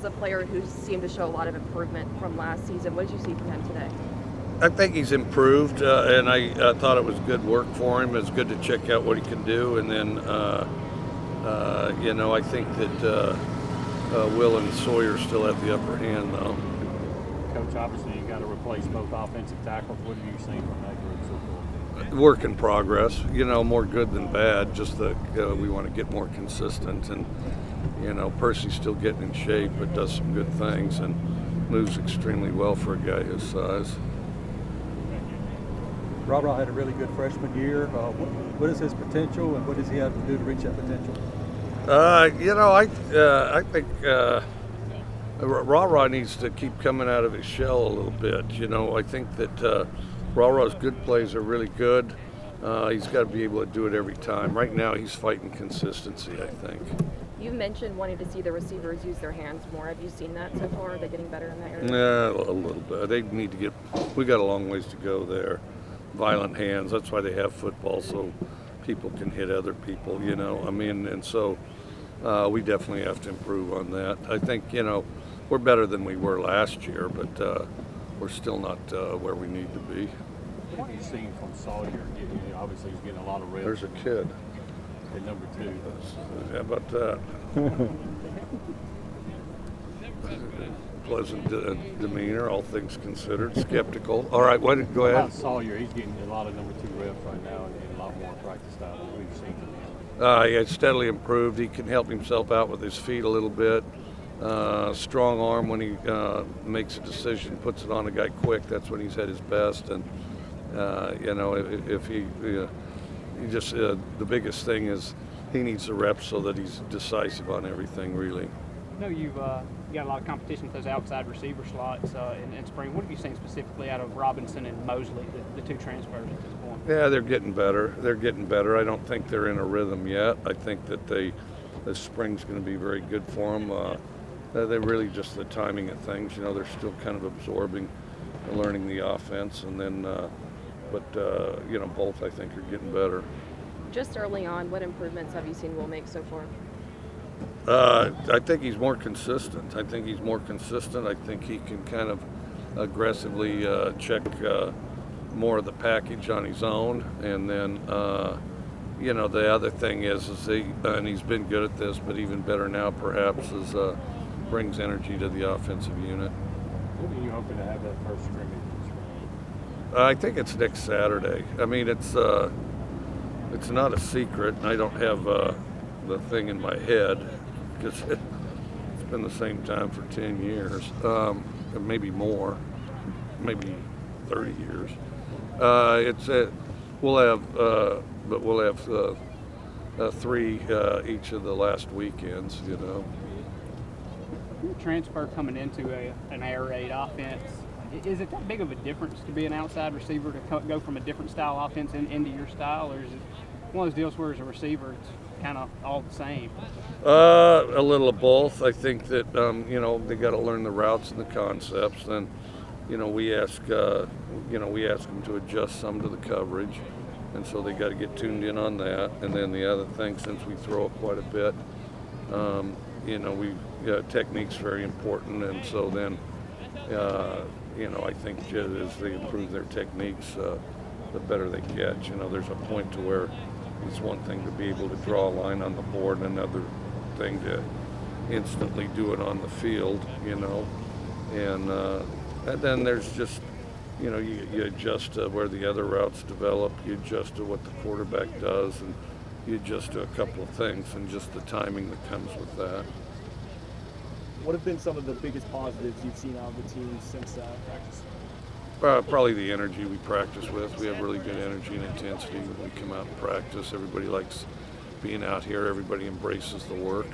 As a player who seemed to show a lot of improvement from last season, what did you see from him today? I think he's improved, and I thought it was good work for him. It's good to check out what he can do, and then I think that Will and Sawyer still have the upper hand, though. Coach, obviously you got to replace both offensive tackles. What have you seen from that group so far? Work in progress. More good than bad. Just that we want to get more consistent, and Percy's still getting in shape, but does some good things and moves extremely well for a guy his size. Ra had a really good freshman year. What is his potential, and what does he have to do to reach that potential? I think Ra needs to keep coming out of his shell a little bit. I think that Ra's good plays are really good. He's got to be able to do it every time. Right now, he's fighting consistency, I think. You mentioned wanting to see the receivers use their hands more. Have you seen that so far? Are they getting better in that area? Yeah, a little bit. They need to get. We got a long ways to go there. Violent hands. That's why they have football, so people can hit other people. And so we definitely have to improve on that. I think we're better than we were last year, but we're still not where we need to be. What have you seen from Sawyer? Obviously, he's getting a lot of reps. There's a kid. At number 2. How about that? Pleasant demeanor, all things considered. Skeptical. All right, go ahead. About Sawyer, he's getting a lot of number 2 reps right now and a lot more practice time than we've seen from him. He has steadily improved. He can help himself out with his feet a little bit. Strong arm when he makes a decision, puts it on a guy quick. That's when he's at his best. And if he just the biggest thing is he needs the reps so that he's decisive on everything. Really. I know you've got a lot of competition with those outside receiver slots in spring. What have you seen specifically out of Robinson and Mosley, the 2 transfers at this point? Yeah, they're getting better. I don't think they're in a rhythm yet. I think that this spring's going to be very good for them. They're really just the timing of things. They're still kind of absorbing and learning the offense, and then, both I think are getting better. Just early on, what improvements have you seen Will make so far? I think he's more consistent. I think he can kind of aggressively check more of the package on his own. And then, the other thing is and he's been good at this, but even better now perhaps, is brings energy to the offensive unit. When are you hoping to have that first scrimmage? I think it's next Saturday. I mean, it's not a secret, and I don't have the thing in my head because it's been the same time for 10 years, maybe more, maybe 30 years. We'll have 3 each of the last weekends. Transfer coming into an air raid offense. Is it that big of a difference to be an outside receiver to go from a different style offense into your style, or is it one of those deals where as a receiver it's kind of all the same? A little of both. I think that they got to learn the routes and the concepts. Then we ask them to adjust some to the coverage, and so they got to get tuned in on that. And then the other thing, since we throw it quite a bit, technique's very important, and so then I think as they improve their techniques, the better they get. There's a point to where it's one thing to be able to draw a line on the board, and another thing to instantly do it on the field. And then there's just you adjust to where the other routes develop, you adjust to what the quarterback does, and you adjust to a couple of things, and just the timing that comes with that. What have been some of the biggest positives you've seen out of the team since practice? Probably the energy we practice with. We have really good energy and intensity when we come out and practice. Everybody likes being out here. Everybody embraces the work.